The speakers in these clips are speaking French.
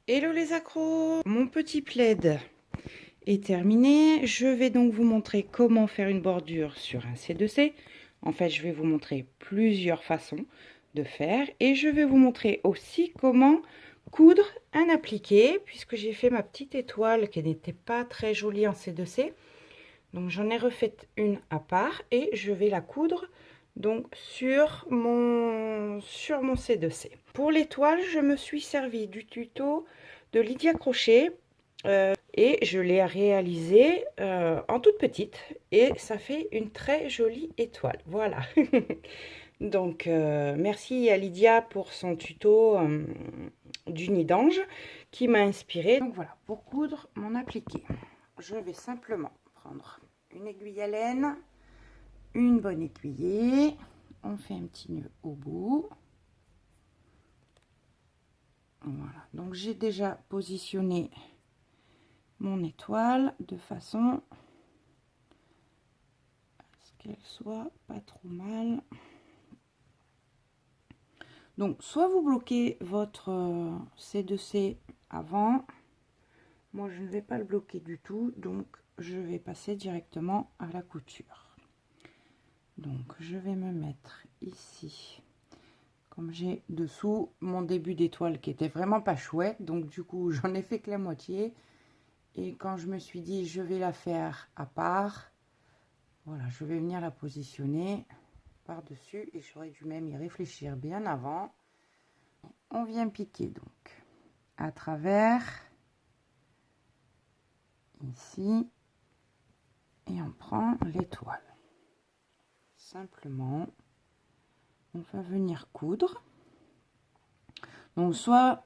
Hello les accros! Mon petit plaid est terminé. Je vais donc vous montrer comment faire une bordure sur un C2C. En fait, je vais vous montrer plusieurs façons de faire et je vais vous montrer aussi comment coudre un appliqué puisque j'ai fait ma petite étoile qui n'était pas très jolie en C2C. Donc j'en ai refait une à part et je vais la coudre donc sur mon C2C. Pour l'étoile, je me suis servi du tuto de Lydia Crochet et je l'ai réalisé en toute petite et ça fait une très jolie étoile. Voilà. Donc merci à Lydia pour son tuto du nid d'ange qui m'a inspiré. Donc voilà, pour coudre mon appliqué, je vais simplement prendre une aiguille à laine, une bonne aiguillée, on fait un petit nœud au bout. Voilà, donc j'ai déjà positionné mon étoile de façon à ce qu'elle soit pas trop mal. Donc soit vous bloquez votre C2C avant, moi je ne vais pas le bloquer du tout, donc je vais passer directement à la couture. Donc je vais me mettre ici, comme j'ai dessous mon début d'étoile qui était vraiment pas chouette, donc du coup j'en ai fait que la moitié. Et quand je me suis dit je vais la faire à part, voilà, je vais venir la positionner par dessus et j'aurais dû même y réfléchir bien avant. On vient piquer donc à travers ici et on prend l'étoile. Simplement on va venir coudre. Donc soit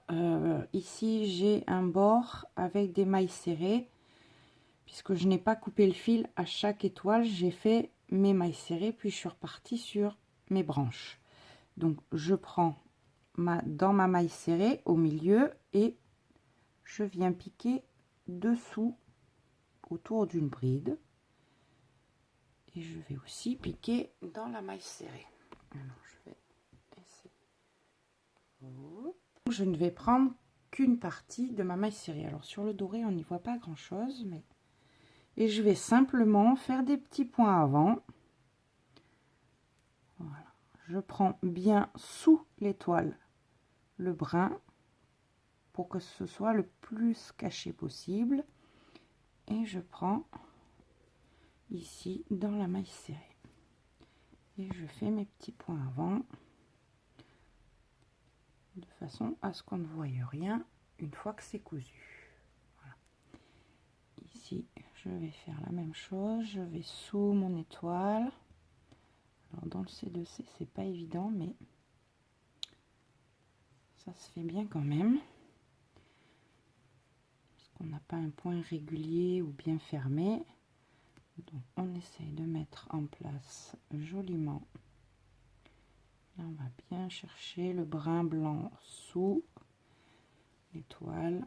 ici j'ai un bord avec des mailles serrées, puisque je n'ai pas coupé le fil à chaque étoile, j'ai fait mes mailles serrées puis je suis repartie sur mes branches. Donc je prends dans ma maille serrée au milieu et je viens piquer dessous autour d'une bride et je vais aussi piquer dans la maille serrée. Alors je vais essayer. Je ne vais prendre qu'une partie de ma maille serrée. Alors sur le doré on n'y voit pas grand chose, mais et je vais simplement faire des petits points avant. Voilà, je prends bien sous l'étoile le brin pour que ce soit le plus caché possible et je prends ici dans la maille serrée et je fais mes petits points avant de façon à ce qu'on ne voie rien une fois que c'est cousu. Voilà. Ici je vais faire la même chose, je vais sous mon étoile. Alors dans le C2C c'est pas évident, mais ça se fait bien quand même, parce qu'on n'a pas un point régulier ou bien fermé. Donc on essaye de mettre en place joliment. Là on va bien chercher le brin blanc sous l'étoile.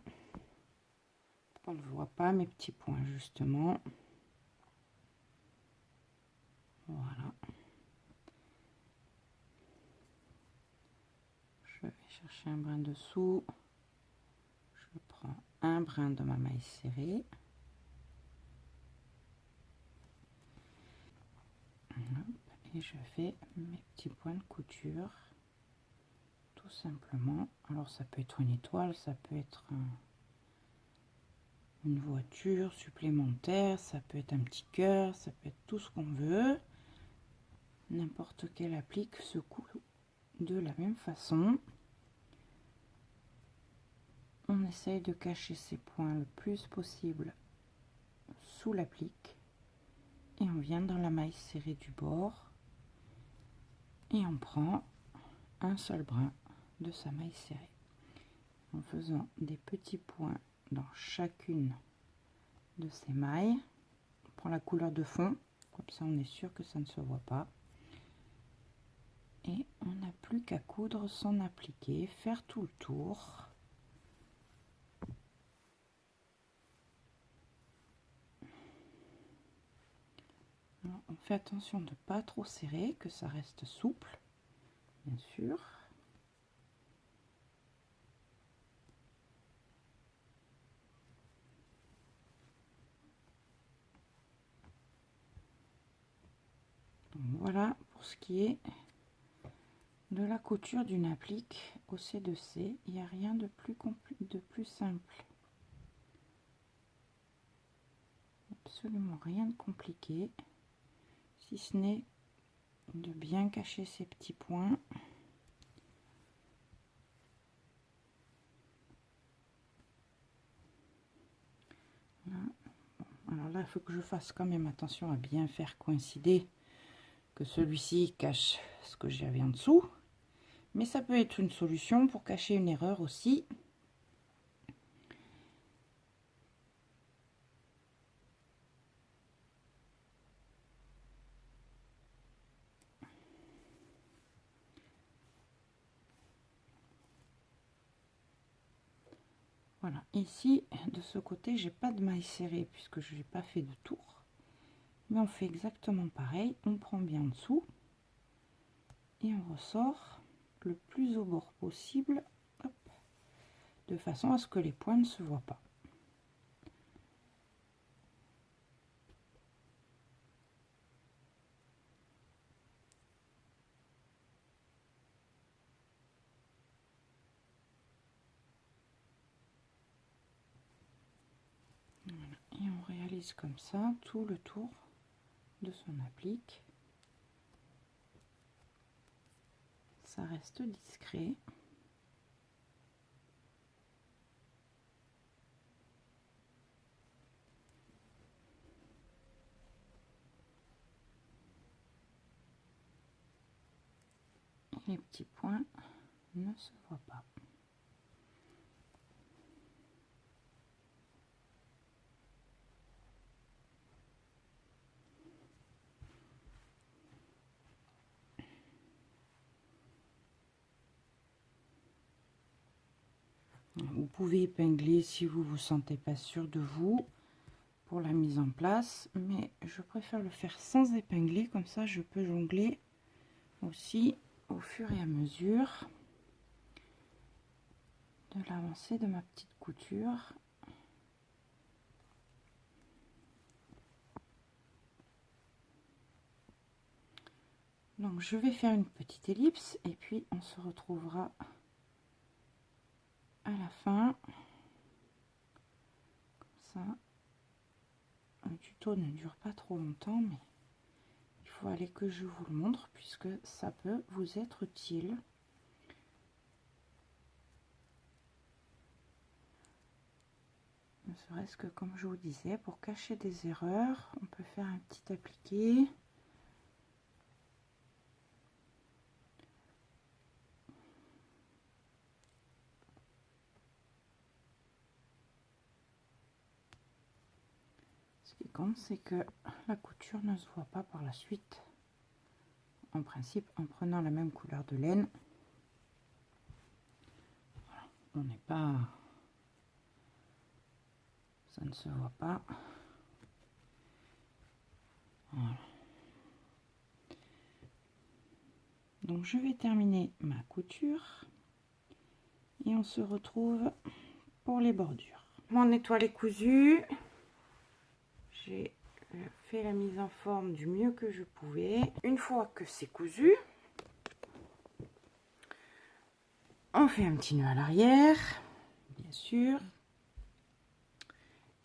On ne voit pas mes petits points justement. Voilà. Je vais chercher un brin dessous. Je prends un brin de ma maille serrée. Et je fais mes petits points de couture. Tout simplement. Alors ça peut être une étoile, ça peut être une voiture supplémentaire, ça peut être un petit cœur, ça peut être tout ce qu'on veut. N'importe quelle applique se coud de la même façon. On essaye de cacher ces points le plus possible sous l'applique et on vient dans la maille serrée du bord et on prend un seul brin de sa maille serrée en faisant des petits points dans chacune de ces mailles. On prend la couleur de fond, comme ça on est sûr que ça ne se voit pas. Et on n'a plus qu'à coudre son appliqué, faire tout le tour. Alors, on fait attention de ne pas trop serrer, que ça reste souple, bien sûr. ce qui est de la couture d'une applique au C2C. Il n'y a rien de plus simple. Absolument rien de compliqué, si ce n'est de bien cacher ces petits points. Là. Alors là, il faut que je fasse quand même attention à bien faire coïncider, que celui-ci cache ce que j'avais en dessous. Mais ça peut être une solution pour cacher une erreur aussi. Voilà, ici de ce côté j'ai pas de maille serrée puisque je n'ai pas fait de tour, mais on fait exactement pareil, on prend bien en dessous et on ressort le plus au bord possible, hop, de façon à ce que les points ne se voient pas. Voilà. Et on réalise comme ça tout le tour de son applique. Ça reste discret. Et les petits points ne se voient pas. Vous pouvez épingler si vous vous sentez pas sûr de vous pour la mise en place, mais je préfère le faire sans épingler, comme ça je peux jongler aussi au fur et à mesure de l'avancée de ma petite couture. Donc je vais faire une petite ellipse et puis on se retrouvera à la fin. Comme ça, le tuto ne dure pas trop longtemps, mais il faut aller que je vous le montre puisque ça peut vous être utile. Ne serait-ce que, comme je vous disais, pour cacher des erreurs, on peut faire un petit appliqué. Ce qui compte, c'est que la couture ne se voit pas par la suite. En principe, en prenant la même couleur de laine, voilà, on n'est pas... ça ne se voit pas. Voilà. Donc je vais terminer ma couture et on se retrouve pour les bordures. Mon étoile est cousue, j'ai fait la mise en forme du mieux que je pouvais. Une fois que c'est cousu, on fait un petit nœud à l'arrière, bien sûr,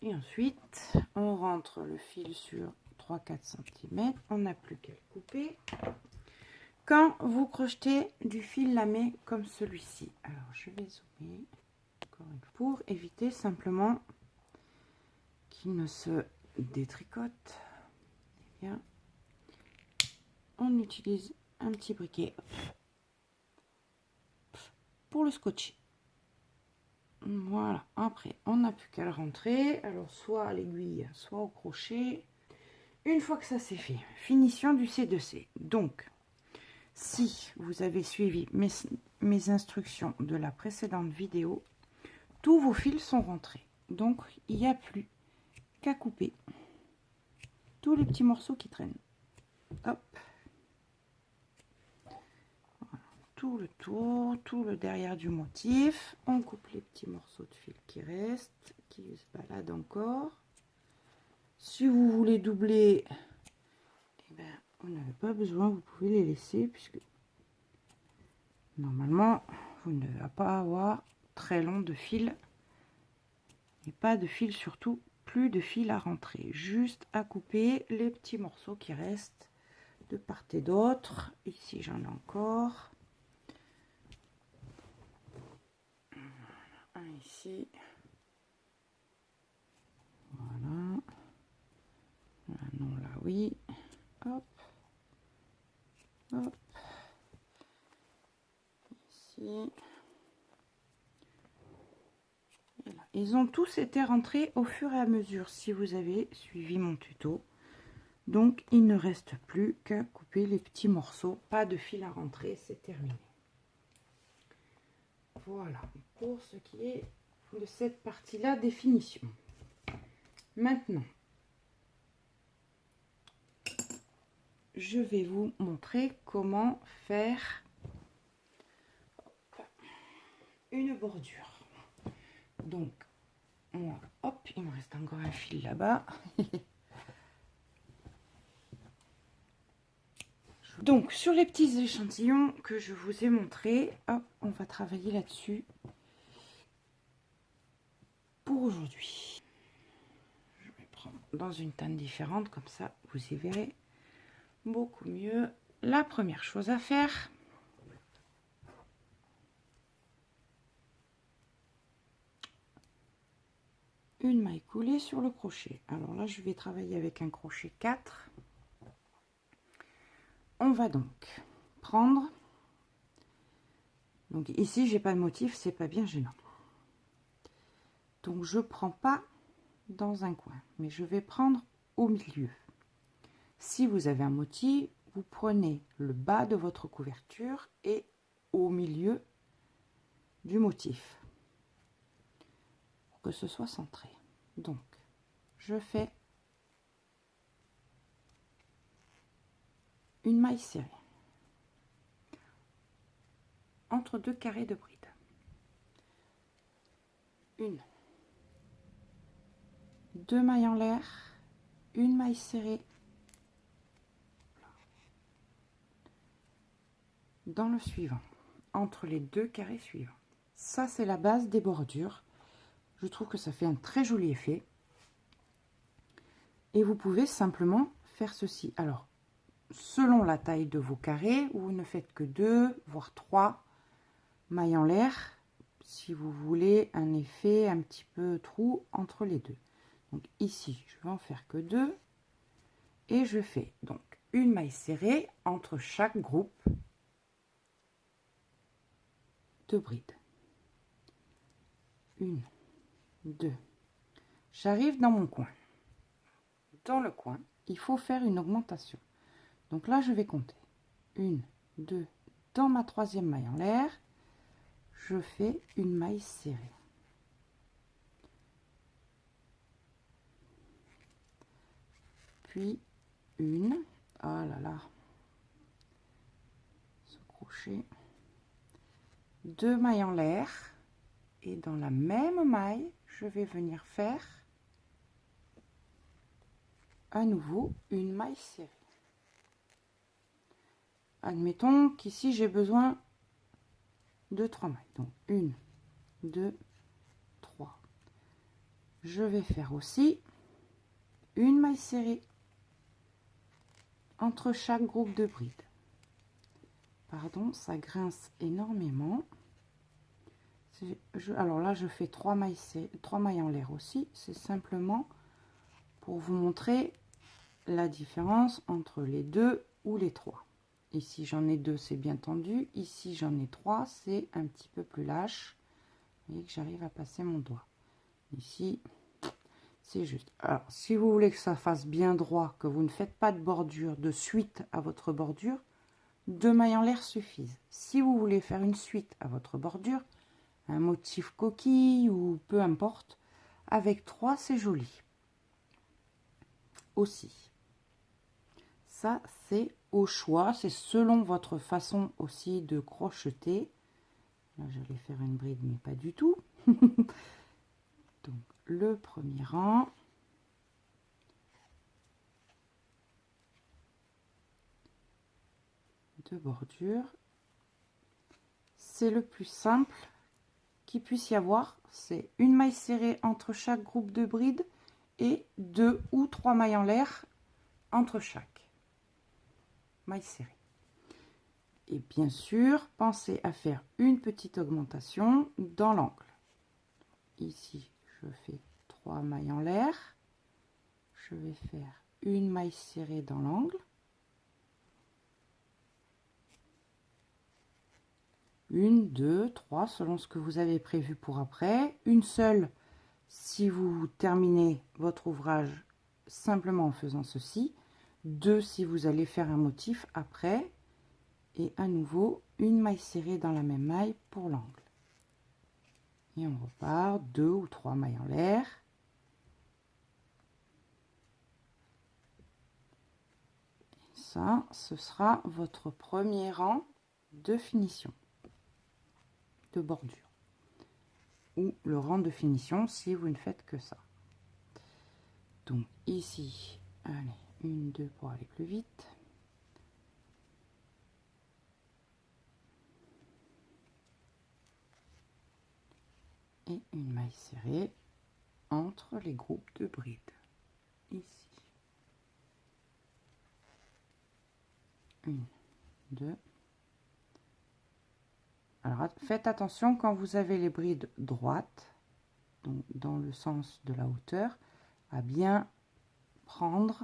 et ensuite on rentre le fil sur 3-4 cm. On n'a plus qu'à le couper. Quand vous crochetez du fil lamé comme celui-ci, alors je vais zoomer encore une fois pour éviter simplement qu'il ne se détricote. Eh bien, on utilise un petit briquet pour le scotcher. Voilà, après on n'a plus qu'à le rentrer, alors soit à l'aiguille, soit au crochet. Une fois que ça c'est fait, finition du C2C. Donc, si vous avez suivi mes instructions de la précédente vidéo, tous vos fils sont rentrés. Donc, il n'y a plus qu'à couper tous les petits morceaux qui traînent. Hop. Voilà. Tout le tour, tout le derrière du motif. On coupe les petits morceaux de fil qui restent, qui se baladent encore. Si vous voulez doubler, eh ben, vous n'avez pas besoin, vous pouvez les laisser puisque normalement vous ne va pas avoir très long de fil et pas de fil, surtout plus de fil à rentrer, juste à couper les petits morceaux qui restent de part et d'autre. Ici j'en ai encore un ici, voilà, un non là, oui, hop, hop, ici. Et là. Ils ont tous été rentrés au fur et à mesure si vous avez suivi mon tuto. Donc il ne reste plus qu'à couper les petits morceaux, pas de fil à rentrer, c'est terminé. Voilà pour ce qui est de cette partie-là des finitions. Maintenant, je vais vous montrer comment faire une bordure. Donc, moi, hop, il me reste encore un fil là-bas. Donc, sur les petits échantillons que je vous ai montrés, hop, on va travailler là-dessus pour aujourd'hui. Je vais prendre dans une teinte différente, comme ça, vous y verrez beaucoup mieux. La première chose à faire, une maille coulée sur le crochet. Alors là, je vais travailler avec un crochet 4. On va donc prendre, donc ici j'ai pas de motif, c'est pas bien gênant, donc je prends pas dans un coin, mais je vais prendre au milieu. Si vous avez un motif, vous prenez le bas de votre couverture et au milieu du motif pour que ce soit centré. Donc je fais une maille serrée entre deux carrés de bride, une, deux mailles en l'air, une maille serrée dans le suivant, entre les deux carrés suivants. Ça c'est la base des bordures. Je trouve que ça fait un très joli effet et vous pouvez simplement faire ceci. Alors selon la taille de vos carrés, vous ne faites que 2 voire 3 mailles en l'air si vous voulez un effet un petit peu trou entre les deux. Donc ici je vais en faire que 2 et je fais donc une maille serrée entre chaque groupe de brides. 1, 2, j'arrive dans mon coin. Dans le coin, il faut faire une augmentation. Donc là, je vais compter 1, 2, dans ma troisième maille en l'air, je fais une maille serrée. Puis une, oh là là, ce crochet, 2 mailles en l'air, et dans la même maille, je vais venir faire à nouveau une maille serrée. Admettons qu'ici j'ai besoin de 3 mailles, donc 1, 2, 3. Je vais faire aussi une maille serrée entre chaque groupe de brides. Pardon, ça grince énormément. Alors là, je fais 3 mailles en l'air aussi. C'est simplement pour vous montrer la différence entre les 2 ou les 3. Ici, j'en ai 2, c'est bien tendu. Ici, j'en ai 3, c'est un petit peu plus lâche. Vous voyez que j'arrive à passer mon doigt. Ici, c'est juste. Alors, si vous voulez que ça fasse bien droit, que vous ne faites pas de bordure de suite à votre bordure, 2 mailles en l'air suffisent. Si vous voulez faire une suite à votre bordure, un motif coquille ou peu importe, avec 3 c'est joli aussi. Ça c'est au choix, c'est selon votre façon aussi de crocheter. Là j'allais faire une bride mais pas du tout. Donc le premier rang, de bordure. C'est le plus simple qu'il puisse y avoir. C'est une maille serrée entre chaque groupe de brides et 2 ou 3 mailles en l'air entre chaque maille serrée. Et bien sûr, pensez à faire une petite augmentation dans l'angle. Ici, je fais 3 mailles en l'air. Je vais faire une maille serrée dans l'angle. Une, deux, trois, selon ce que vous avez prévu pour après. Une seule si vous terminez votre ouvrage simplement en faisant ceci. Deux si vous allez faire un motif après. Et à nouveau, une maille serrée dans la même maille pour l'angle. Et on repart, 2 ou 3 mailles en l'air. Ça, ce sera votre premier rang de finition de bordure, ou le rang de finition si vous ne faites que ça. Donc ici, allez, une, deux pour aller plus vite. Et une maille serrée entre les groupes de brides, ici. Une, deux. Alors faites attention quand vous avez les brides droites, donc dans le sens de la hauteur, à bien prendre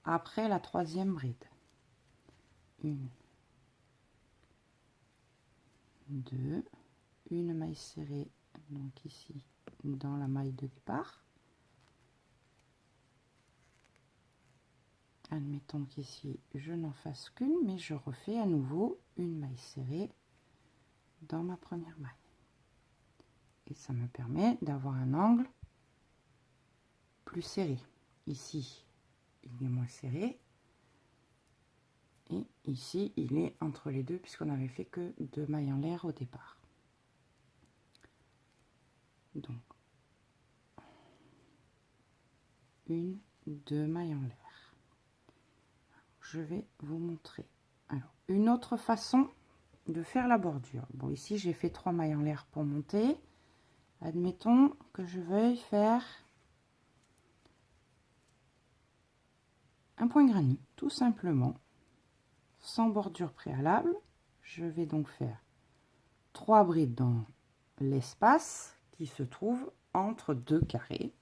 après la troisième bride. Une, deux, une maille serrée, donc ici dans la maille de départ. Admettons qu'ici je n'en fasse qu'une, mais je refais à nouveau une maille serrée dans ma première maille. Et ça me permet d'avoir un angle plus serré. Ici, il est moins serré. Et ici, il est entre les deux, puisqu'on n'avait fait que 2 mailles en l'air au départ. Donc, une, 2 mailles en l'air. Je vais vous montrer. Alors, une autre façon de faire la bordure. Bon, ici, j'ai fait 3 mailles en l'air pour monter. Admettons que je veuille faire un point granit, tout simplement, sans bordure préalable. Je vais donc faire 3 brides dans l'espace qui se trouve entre 2 carrés.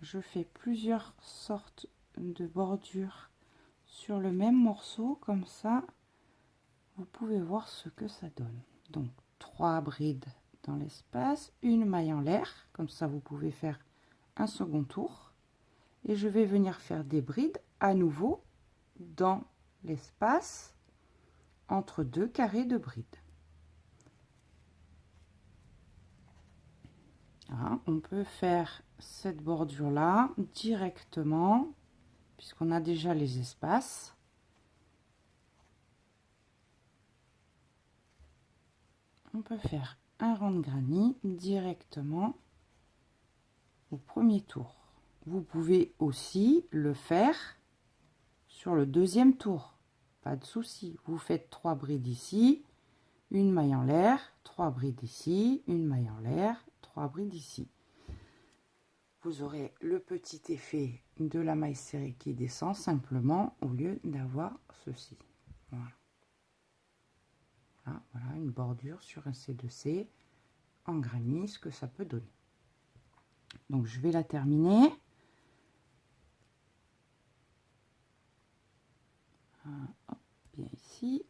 Je fais plusieurs sortes de bordures sur le même morceau, comme ça vous pouvez voir ce que ça donne. Donc 3 brides dans l'espace, une maille en l'air, comme ça vous pouvez faire un second tour, et je vais venir faire des brides à nouveau dans l'espace entre 2 carrés de brides. Voilà, on peut faire cette bordure là directement puisqu'on a déjà les espaces. On peut faire un rang de granit directement au premier tour. Vous pouvez aussi le faire sur le deuxième tour, pas de souci. Vous faites 3 brides ici, une maille en l'air, 3 brides ici, une maille en l'air, 3 brides ici. Vous aurez le petit effet de la maille serrée qui descend simplement au lieu d'avoir ceci. Voilà. Voilà une bordure sur un C2C en granit, ce que ça peut donner. Donc je vais la terminer. Hop, bien ici.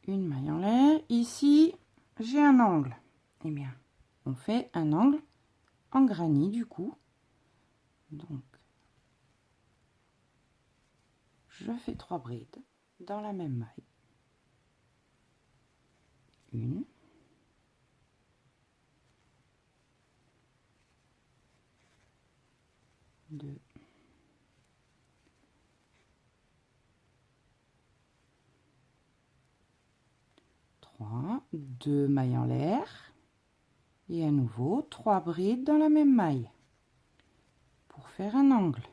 Une maille en l'air. Ici, j'ai un angle. Eh bien, on fait un angle en granit du coup. Donc, je fais 3 brides dans la même maille. Une. Deux. 2 mailles en l'air et à nouveau 3 brides dans la même maille pour faire un angle.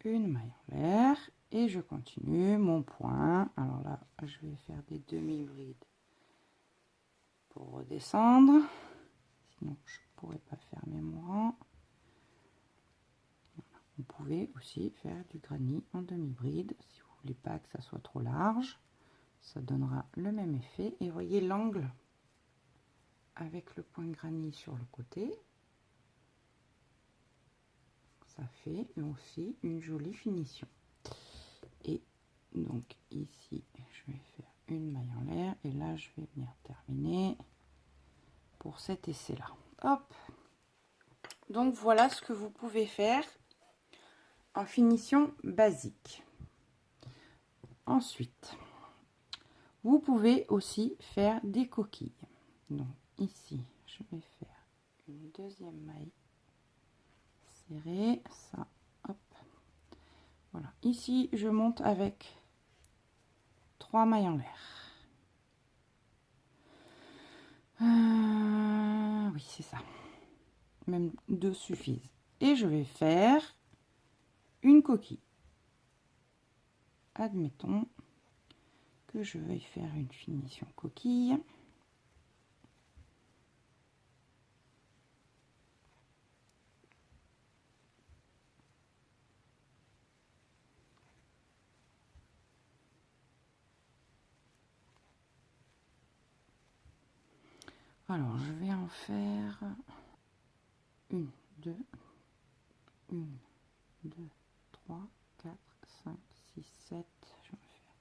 Une maille en l'air et je continue mon point. Alors là, je vais faire des demi-brides pour redescendre, sinon je pourrais pas fermer mon rang. Vous pouvez aussi faire du granit en demi-bride si vous voulez pas que ça soit trop large, ça donnera le même effet. Et voyez l'angle avec le point granit sur le côté, ça fait aussi une jolie finition. Et donc ici je vais faire une maille en l'air et là je vais venir terminer pour cet essai là. Hop, donc voilà ce que vous pouvez faire en finition basique. Ensuite, vous pouvez aussi faire des coquilles. Donc ici je vais faire une deuxième maille serrée, ça, hop, voilà. Ici je monte avec 3 mailles en l'air. Oui, c'est ça, même 2 suffisent. Et je vais faire une coquille. Admettons que je veuille faire une finition coquille. Alors je vais en faire une, 2, 3, 4, 5, 6, 7, je vais faire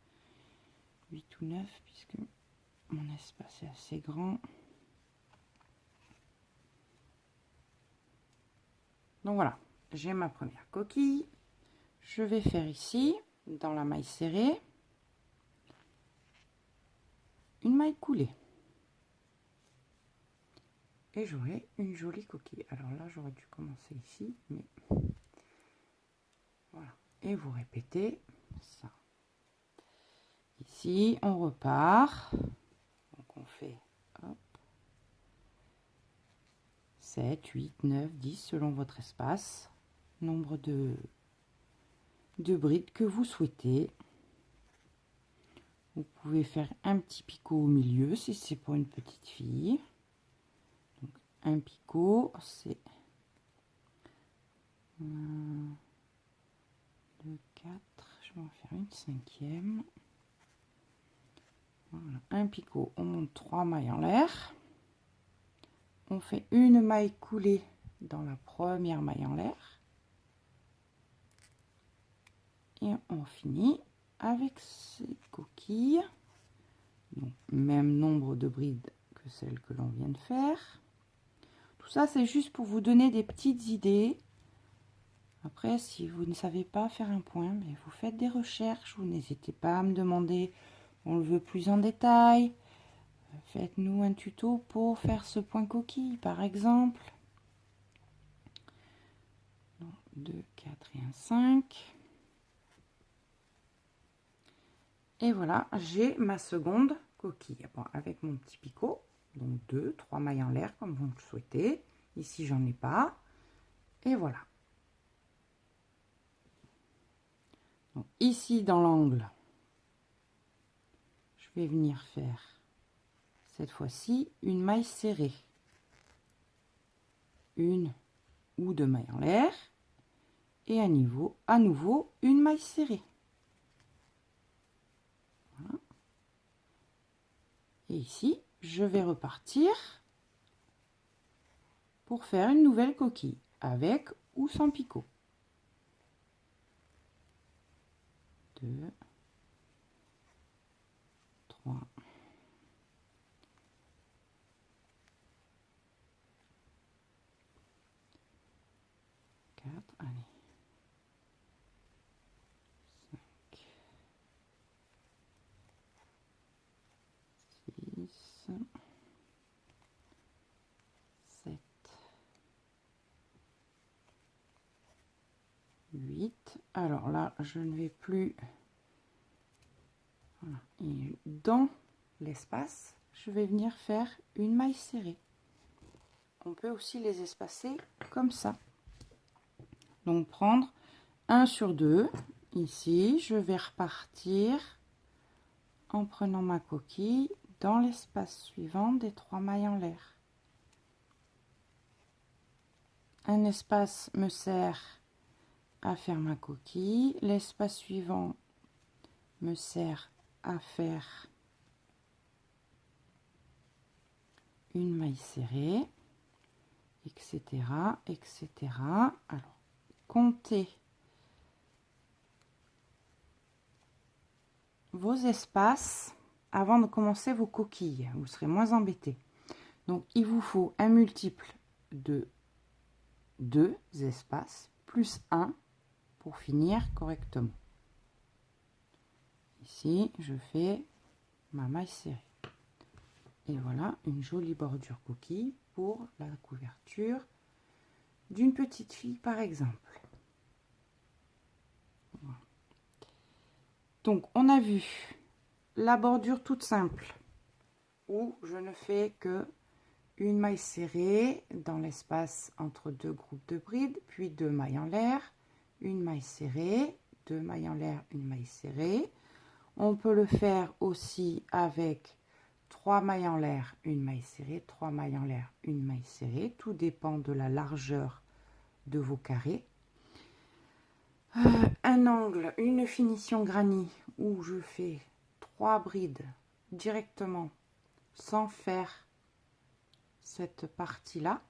8 ou 9 puisque mon espace est assez grand. Donc voilà, j'ai ma première coquille. Je vais faire ici, dans la maille serrée, une maille coulée. Et j'aurai une jolie coquille. Alors là, j'aurais dû commencer ici, mais voilà. Et vous répétez ça. Ici, on repart. Donc on fait hop, 7, 8, 9, 10 selon votre espace. Nombre de brides que vous souhaitez. Vous pouvez faire un petit picot au milieu si c'est pour une petite fille. Donc, un picot, c'est 1, 2, 4, je vais en faire une cinquième. Voilà, un picot, on monte 3 mailles en l'air. On fait une maille coulée dans la première maille en l'air. Et on finit avec ces coquilles. Donc, même nombre de brides que celles que l'on vient de faire. Tout ça, c'est juste pour vous donner des petites idées. Après, si vous ne savez pas faire un point, mais vous faites des recherches, vous n'hésitez pas à me demander, on le veut plus en détail. Faites-nous un tuto pour faire ce point coquille, par exemple. 2, 4 et un 5. Et voilà, j'ai ma seconde coquille. Bon, avec mon petit picot, donc 2, 3 mailles en l'air comme vous le souhaitez. Ici, j'en ai pas. Et voilà. Donc, ici, dans l'angle, je vais venir faire cette fois-ci une maille serrée. Une ou 2 mailles en l'air. Et à nouveau une maille serrée. Voilà. Et ici, je vais repartir pour faire une nouvelle coquille, avec ou sans picot. 2, 3, 4, allez, 5, 6, 7, 8. Alors là, je ne vais plus... Voilà. Et dans l'espace, je vais venir faire une maille serrée. On peut aussi les espacer comme ça. Donc prendre 1 sur 2. Ici, je vais repartir en prenant ma coquille dans l'espace suivant des 3 mailles en l'air. Un espace me sert à faire ma coquille, l'espace suivant me sert à faire une maille serrée, etc., etc. Alors, comptez vos espaces avant de commencer vos coquilles, vous serez moins embêtés. Donc, il vous faut un multiple de 2 espaces plus 1 pour finir correctement. Ici, je fais ma maille serrée. Et voilà une jolie bordure coquille pour la couverture d'une petite fille par exemple. Voilà. Donc on a vu la bordure toute simple où je ne fais que une maille serrée dans l'espace entre 2 groupes de brides, puis 2 mailles en l'air, une maille serrée, 2 mailles en l'air, une maille serrée. On peut le faire aussi avec 3 mailles en l'air, une maille serrée, 3 mailles en l'air, une maille serrée. Tout dépend de la largeur de vos carrés. Un angle, une finition granny où je fais 3 brides directement sans faire cette partie-là,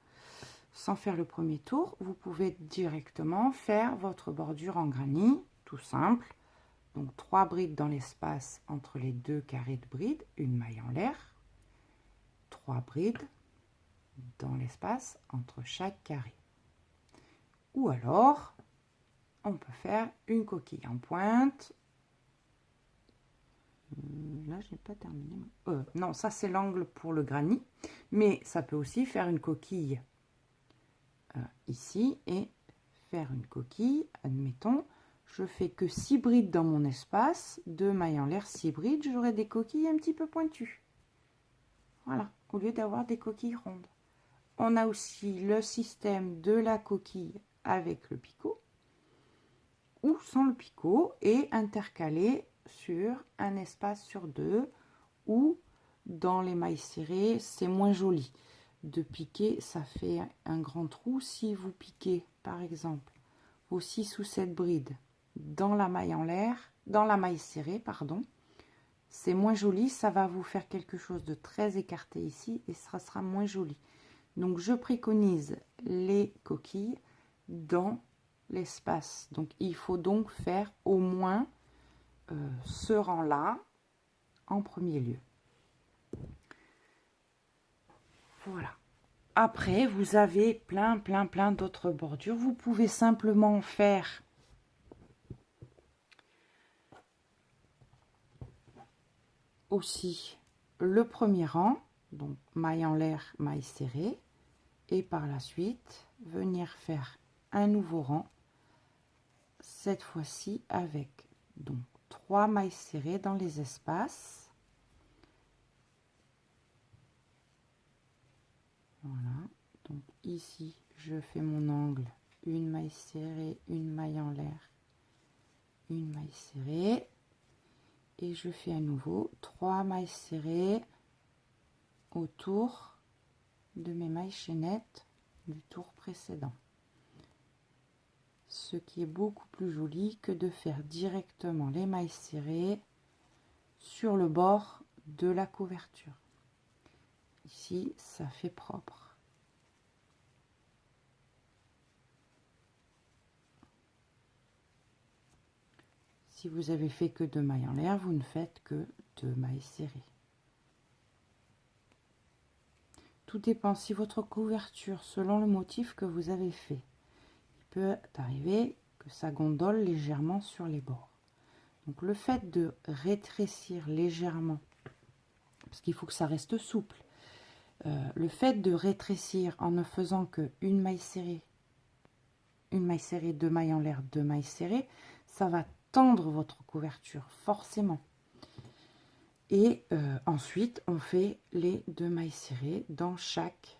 sans faire le premier tour. Vous pouvez directement faire votre bordure en granny, tout simple. Donc 3 brides dans l'espace entre les 2 carrés de brides, une maille en l'air, 3 brides dans l'espace entre chaque carré. Ou alors, on peut faire une coquille en pointe. Là, je n'ai pas terminé. Non, ça c'est l'angle pour le granny, mais ça peut aussi faire une coquille ici et faire une coquille, admettons. Je fais que 6 brides dans mon espace, 2 mailles en l'air, 6 brides, j'aurai des coquilles un petit peu pointues. Voilà, au lieu d'avoir des coquilles rondes. On a aussi le système de la coquille avec le picot ou sans le picot et intercalé sur un espace sur 2 ou dans les mailles serrées, c'est moins joli. De piquer, ça fait un grand trou. Si vous piquez par exemple vos 6 ou 7 brides dans la maille en l'air, dans la maille serrée, pardon, c'est moins joli, ça va vous faire quelque chose de très écarté ici et ça sera moins joli. Donc je préconise les coquilles dans l'espace. Donc il faut donc faire au moins ce rang-là en premier lieu. Voilà. Après, vous avez plein d'autres bordures. Vous pouvez simplement faire aussi le premier rang, donc maille en l'air, maille serrée, et par la suite venir faire un nouveau rang, cette fois-ci avec donc 3 mailles serrées dans les espaces. Voilà, donc ici je fais mon angle, une maille serrée, une maille en l'air, une maille serrée, et je fais à nouveau 3 mailles serrées autour de mes mailles chaînettes du tour précédent, ce qui est beaucoup plus joli que de faire directement les mailles serrées sur le bord de la couverture. Ici ça fait propre. Si vous avez fait que 2 mailles en l'air, vous ne faites que 2 mailles serrées. Tout dépend si votre couverture, selon le motif que vous avez fait, il peut arriver que ça gondole légèrement sur les bords. Donc le fait de rétrécir légèrement, parce qu'il faut que ça reste souple, le fait de rétrécir en ne faisant que une maille serrée une maille serrée, 2 mailles en l'air, 2 mailles serrées, ça va tendre votre couverture forcément. Et ensuite on fait les 2 mailles serrées dans chaque,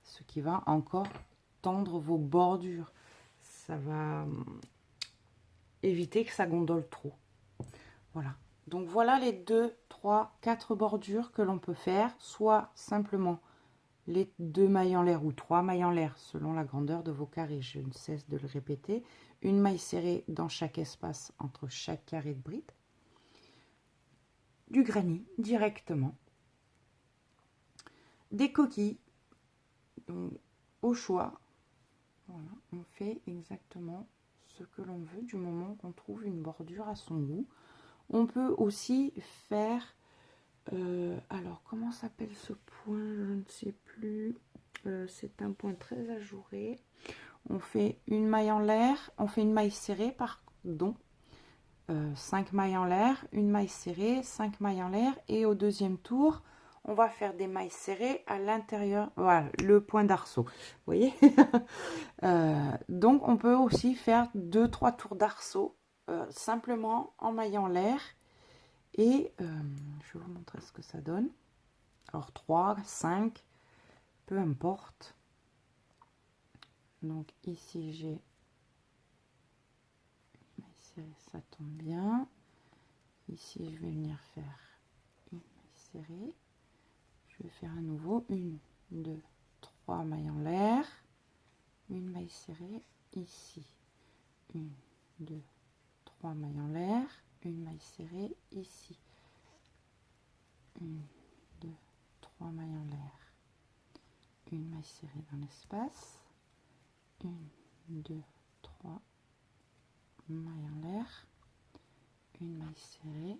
ce qui va encore tendre vos bordures, ça va éviter que ça gondole trop. Voilà, donc voilà les 2, 3, 4 bordures que l'on peut faire, soit simplement les 2 mailles en l'air ou 3 mailles en l'air selon la grandeur de vos carrés, je ne cesse de le répéter, une maille serrée dans chaque espace entre chaque carré de bride, du granit directement, des coquilles, donc au choix. Voilà, on fait exactement ce que l'on veut du moment qu'on trouve une bordure à son goût. On peut aussi faire, alors comment s'appelle ce point, je ne sais plus, c'est un point très ajouré. On fait une maille en l'air, on fait une maille serrée, pardon, 5 mailles en l'air, une maille serrée, 5 mailles en l'air, et au deuxième tour, on va faire des mailles serrées à l'intérieur, voilà, le point d'arceau, vous voyez. Donc on peut aussi faire 2-3 tours d'arceau, simplement en maille en l'air, et je vais vous montrer ce que ça donne. Alors 3, 5, peu importe. Donc ici j'ai maille serrée, ça tombe bien. Ici je vais venir faire une maille serrée. Je vais faire à nouveau 1, 2, 3 mailles en l'air, une maille serrée ici, 1, 2, 3 mailles en l'air, une maille serrée ici, 1, 2, 3 mailles en l'air, une maille serrée dans l'espace, 1, 2, 3 mailles en l'air, une maille serrée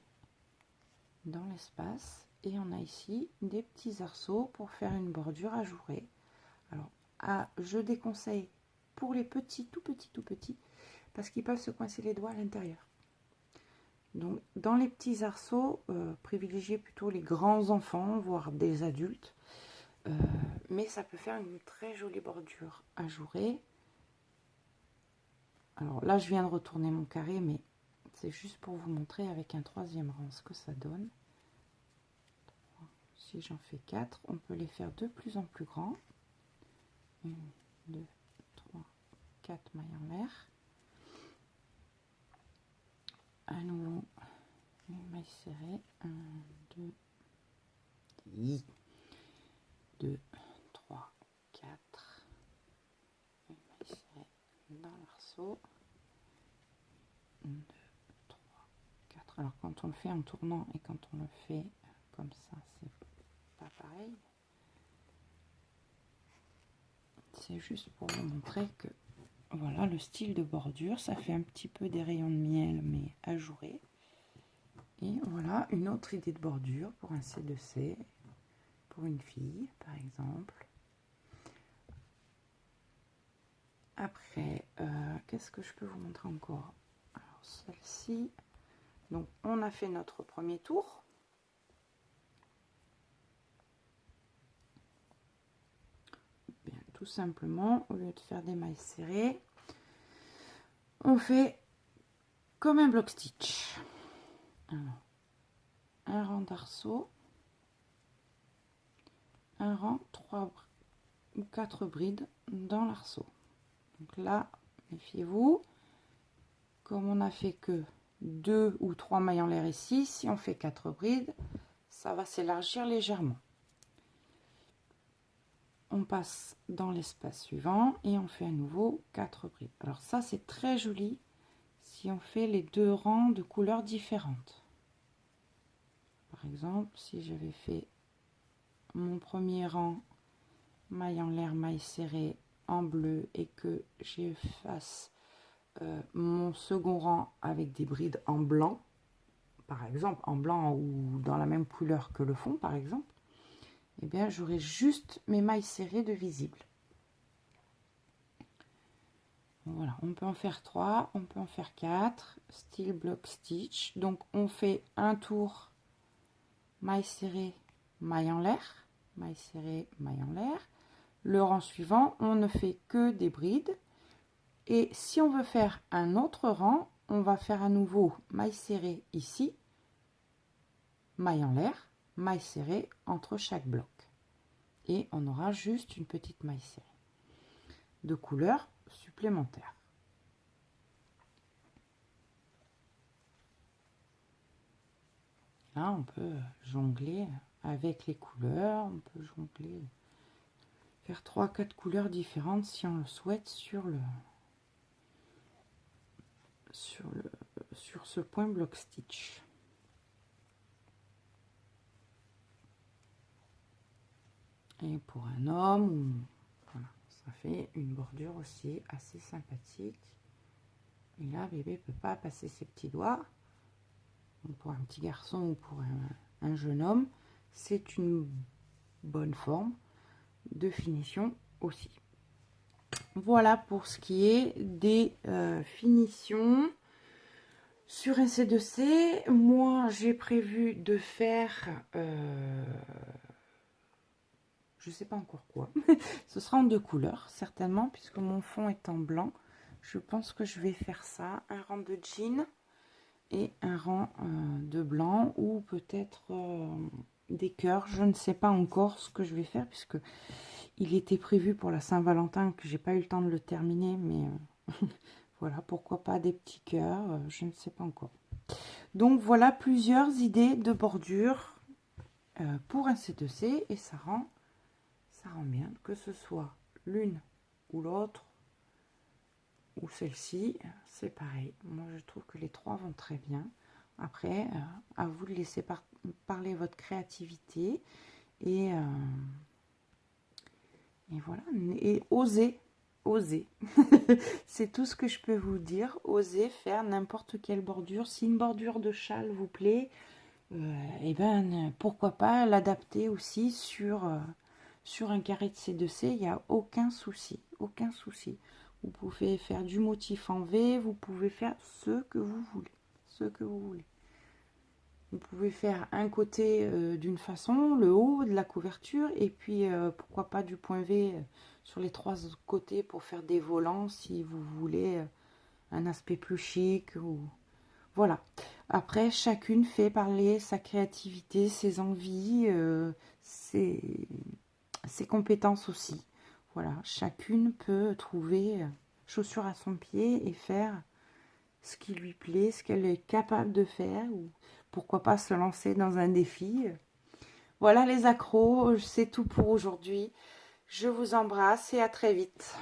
dans l'espace, et on a ici des petits arceaux pour faire une bordure ajourée. Alors je déconseille pour les petits, tout petits, parce qu'ils peuvent se coincer les doigts à l'intérieur. Donc dans les petits arceaux, privilégiez plutôt les grands enfants, voire des adultes, mais ça peut faire une très jolie bordure ajourée. Alors là je viens de retourner mon carré, mais c'est juste pour vous montrer avec un troisième rang ce que ça donne. Si j'en fais 4, on peut les faire de plus en plus grands. 1, 2, 3, 4 mailles en l'air. À nouveau, une maille serrée. 1, 2, 2, 3, 4. Une maille serrée dans l'arceau. 1, 2, 3, 4. Alors quand on le fait en tournant et quand on le fait comme ça, c'est pas pareil. C'est juste pour vous montrer que voilà le style de bordure, ça fait un petit peu des rayons de miel mais ajourés. Et voilà une autre idée de bordure pour un C2C, pour une fille par exemple. Après, qu'est-ce que je peux vous montrer encore? Alors celle-ci, donc on a fait notre premier tour. Bien, tout simplement, au lieu de faire des mailles serrées, on fait comme un block stitch. Alors, un rang d'arceau, un rang, 3 ou 4 brides dans l'arceau. Donc là, méfiez-vous, comme on a fait que 2 ou 3 mailles en l'air ici, si on fait 4 brides, ça va s'élargir légèrement. On passe dans l'espace suivant et on fait à nouveau 4 brides. Alors ça, c'est très joli si on fait les 2 rangs de couleurs différentes. Par exemple, si j'avais fait mon premier rang maille en l'air, maille serrée en bleu, et que je fasse mon second rang avec des brides en blanc, par exemple, en blanc ou dans la même couleur que le fond, par exemple, et bien j'aurai juste mes mailles serrées de visibles. Voilà, on peut en faire 3, on peut en faire 4, style block stitch. Donc on fait un tour maille serrée, maille en l'air, maille serrée, maille en l'air. Le rang suivant, on ne fait que des brides. Et si on veut faire un autre rang, on va faire à nouveau maille serrée ici, maille en l'air, maille serrée entre chaque bloc. Et on aura juste une petite maille serrée de couleur supplémentaire. Là, on peut jongler avec les couleurs, on peut jongler, faire 3-4 couleurs différentes si on le souhaite sur ce point block stitch. Et pour un homme, voilà, ça fait une bordure aussi assez sympathique. Et là, bébé peut pas passer ses petits doigts. Donc pour un petit garçon ou pour un jeune homme, c'est une bonne forme de finition aussi. Voilà pour ce qui est des finitions sur un C2C. Moi, j'ai prévu de faire, je sais pas encore quoi. Ce sera en 2 couleurs, certainement, puisque mon fond est en blanc. Je pense que je vais faire ça, un rang de jean et un rang de blanc, ou peut-être des cœurs. Je ne sais pas encore ce que je vais faire, puisque il était prévu pour la Saint-Valentin, que j'ai pas eu le temps de le terminer, mais voilà, pourquoi pas des petits cœurs, je ne sais pas encore. Donc voilà plusieurs idées de bordure pour un C2C, et ça rend bien, que ce soit l'une ou l'autre ou celle-ci, c'est pareil. Moi, je trouve que les trois vont très bien. Après, à vous de laisser parler votre créativité et voilà. Et oser. C'est tout ce que je peux vous dire. Osez faire n'importe quelle bordure. Si une bordure de châle vous plaît, et ben pourquoi pas l'adapter aussi sur un carré de C2C. Il n'y a aucun souci. Aucun souci. Vous pouvez faire du motif en V, vous pouvez faire ce que vous voulez. Ce que vous voulez. Vous pouvez faire un côté d'une façon, le haut de la couverture, et puis pourquoi pas du point V sur les 3 côtés pour faire des volants si vous voulez un aspect plus chic. Ou voilà. Après, chacune fait parler sa créativité, ses envies, ses compétences aussi. Voilà, chacune peut trouver chaussure à son pied et faire ce qui lui plaît, ce qu'elle est capable de faire, ou pourquoi pas se lancer dans un défi. Voilà les accros, c'est tout pour aujourd'hui. Je vous embrasse et à très vite.